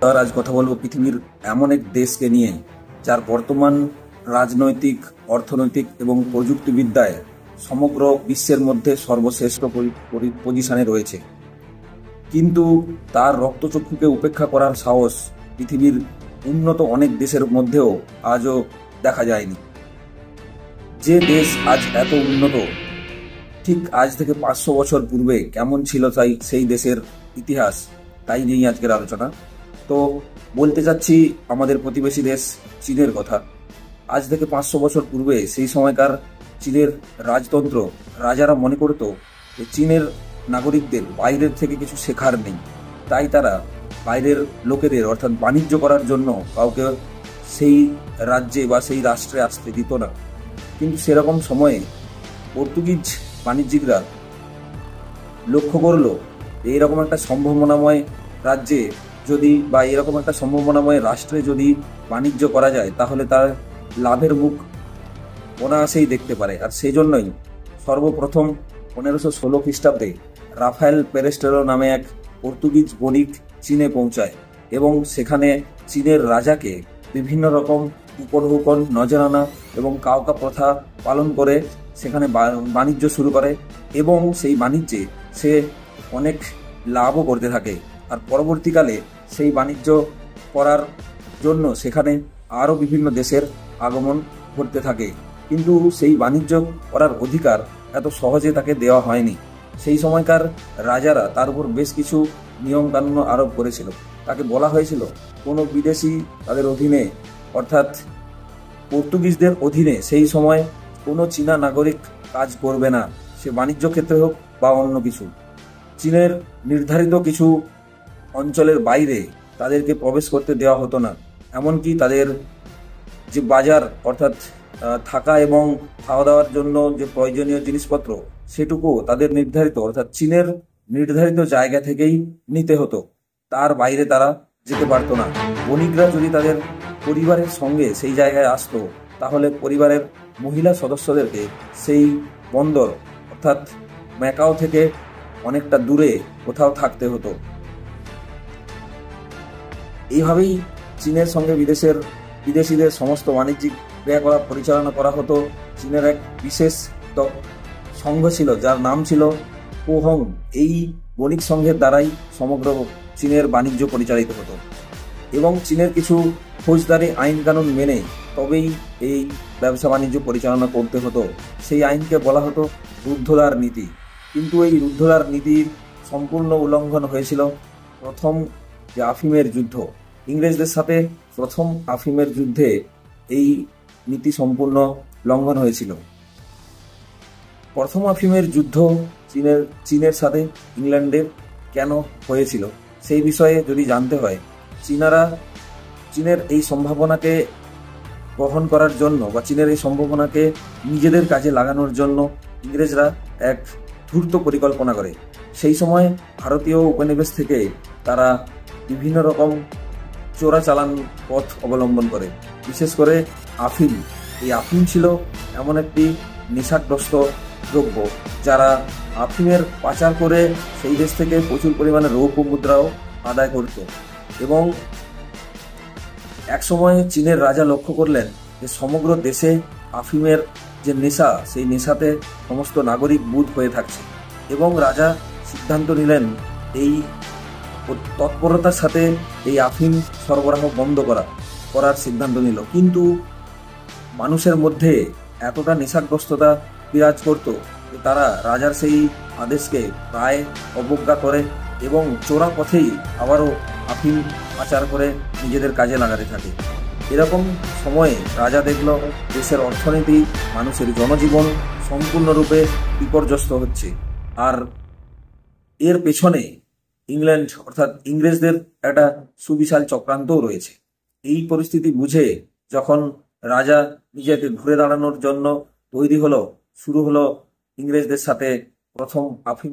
আর আজ কথা বলবো পৃথিবীর এমন এক দেশকে নিয়ে যার বর্তমান রাজনৈতিক, অর্থনৈতিক এবং প্রযুক্তিবিদ্যায় সমগ্র বিশ্বের মধ্যে সর্বশ্রেষ্ঠ পজিশনে রয়েছে। কিন্তু তার রক্তচক্ষুকে উপেক্ষা করার সাহস পৃথিবীর উন্নত অনেক দেশের মধ্যেও আজও দেখা যায়নি। যে দেশ আজ এত উন্নত, ঠিক আজ থেকে 500 বছর পূর্বে কেমন ছিল তাই সেই দেশের ইতিহাস, তাই নিয়েই আজকের আলোচনা। তো বলতে চাচ্ছি আমাদের প্রতিবেশী দেশ চীনের কথা। আজ থেকে 500 বছর পূর্বে সেই সময়কার চীনের রাজতন্ত্র, রাজারা মনে করত যে চীনের নাগরিকদের বাইরের থেকে কিছু শেখার নেই, তাই তারা বাইরের লোকেদের অর্থাৎ বাণিজ্য করার জন্য কাউকে সেই রাজ্যে বা সেই রাষ্ট্রে আসতে দিত না। কিন্তু সেরকম সময়ে পর্তুগিজ বাণিজ্যিকরা লক্ষ্য করলো যে এরকম একটা সম্ভাবনাময় রাজ্যে যদি বা এরকম একটা সম্ভাবনাময় রাষ্ট্রে যদি বাণিজ্য করা যায় তাহলে তার লাভের মুখ অনায়াসেই দেখতে পারে। আর সেই জন্যই সর্বপ্রথম 1516 খ্রিস্টাব্দে রাফায়েল পেরেস্টেরো নামে এক পর্তুগিজ বণিক চীনে পৌঁছায় এবং সেখানে চীনের রাজাকে বিভিন্ন রকম উপঢৌকন, নজরানা এবং কাওকা প্রথা পালন করে সেখানে বাণিজ্য শুরু করে এবং সেই বাণিজ্যে সে অনেক লাভও করতে থাকে। আর পরবর্তীকালে সেই বাণিজ্য করার জন্য সেখানে আরও বিভিন্ন দেশের আগমন ঘটতে থাকে, কিন্তু সেই বাণিজ্য করার অধিকার এত সহজে তাকে দেওয়া হয়নি। সেই সময়কার রাজারা তার উপর বেশ কিছু নিয়মকানুন আরোপ করেছিল। তাকে বলা হয়েছিল কোনো বিদেশি তাদের অধীনে অর্থাৎ পর্তুগিজদের অধীনে সেই সময় কোনো চীনা নাগরিক কাজ করবে না, সে বাণিজ্য ক্ষেত্রে হোক বা অন্য কিছু। চীনের নির্ধারিত কিছু অঞ্চলের বাইরে তাদেরকে প্রবেশ করতে দেওয়া হতো না। এমনকি তাদের যে বাজার অর্থাৎ থাকা এবং খাওয়া দাওয়ার জন্য যে প্রয়োজনীয় জিনিসপত্র সেটুকু তাদের নির্ধারিত অর্থাৎ চীনের নির্ধারিত জায়গা থেকেই নিতে হতো, তার বাইরে তারা যেতে পারতো না। বণিকরা যদি তাদের পরিবারের সঙ্গে সেই জায়গায় আসতো তাহলে পরিবারের মহিলা সদস্যদেরকে সেই বন্দর অর্থাৎ ম্যাকাও থেকে অনেকটা দূরে কোথাও থাকতে হতো। এইভাবেই চীনের সঙ্গে বিদেশিদের সমস্ত বাণিজ্যিক ক্রিয়াকলাপ পরিচালনা করা হতো। চীনের এক বিশেষ সংঘ ছিল যার নাম ছিল পোহং। এই বণিক সংঘের দ্বারাই সমগ্র চীনের বাণিজ্য পরিচালিত হতো এবং চীনের কিছু ফৌজদারি আইন কানুন মেনে তবেই এই ব্যবসা বাণিজ্য পরিচালনা করতে হতো। সেই আইনকে বলা হতো রুদ্ধদ্বার নীতি। কিন্তু এই রুদ্ধদ্বার নীতির সম্পূর্ণ উল্লঙ্ঘন হয়েছিল প্রথম যে আফিমের যুদ্ধ, ইংরেজদের সাথে প্রথম আফিমের যুদ্ধে এই নীতি সম্পূর্ণ লঙ্ঘন হয়েছিল। প্রথম আফিমের যুদ্ধ চীনের সাথে ইংল্যান্ডের কেন হয়েছিল সেই বিষয়ে যদি জানতে হয়, চীনের এই সম্ভাবনাকে গ্রহণ করার জন্য বা চীনের এই সম্ভাবনাকে নিজেদের কাজে লাগানোর জন্য ইংরেজরা এক ধূর্ত পরিকল্পনা করে। সেই সময় ভারতীয় উপনিবেশ থেকে তারা বিভিন্ন রকম চোরাচালান পথ অবলম্বন করে, বিশেষ করে আফিম। এই আফিম ছিল এমন একটি নেশাগ্রস্ত দ্রব্য যারা আফিমের পাচার করে সেই দেশ থেকে প্রচুর পরিমাণে রৌপ্য মুদ্রাও আদায় করত। এবং একসময় চীনের রাজা লক্ষ্য করলেন যে সমগ্র দেশে আফিমের যে নেশা, সেই নেশাতে সমস্ত নাগরিক বুঁদ হয়ে থাকছে এবং রাজা সিদ্ধান্ত নিলেন এই তৎপরতার সাথে এই আফিম সরবরাহ বন্ধ করার সিদ্ধান্ত নিল। কিন্তু মানুষের মধ্যে এতটা নেশাগ্রস্ততা বিরাজ করত যে তারা রাজার সেই আদেশকে প্রায় অবজ্ঞা করে এবং চোরা পথেই আবারও আফিম পাচার করে নিজেদের কাজে লাগাতে থাকে। এরকম সময়ে রাজা দেখল দেশের অর্থনীতি, মানুষের জনজীবন সম্পূর্ণরূপে বিপর্যস্ত হচ্ছে, আর এর পেছনে ইংল্যান্ড অর্থাৎ ইংরেজদের একটা সুবিশাল চক্রান্তও রয়েছে। এই পরিস্থিতি বুঝে যখন রাজা নিজেকে ঘুরে দাঁড়ানোর জন্য তৈরি হলো, শুরু হলো ইংরেজদের সাথে প্রথম আফিম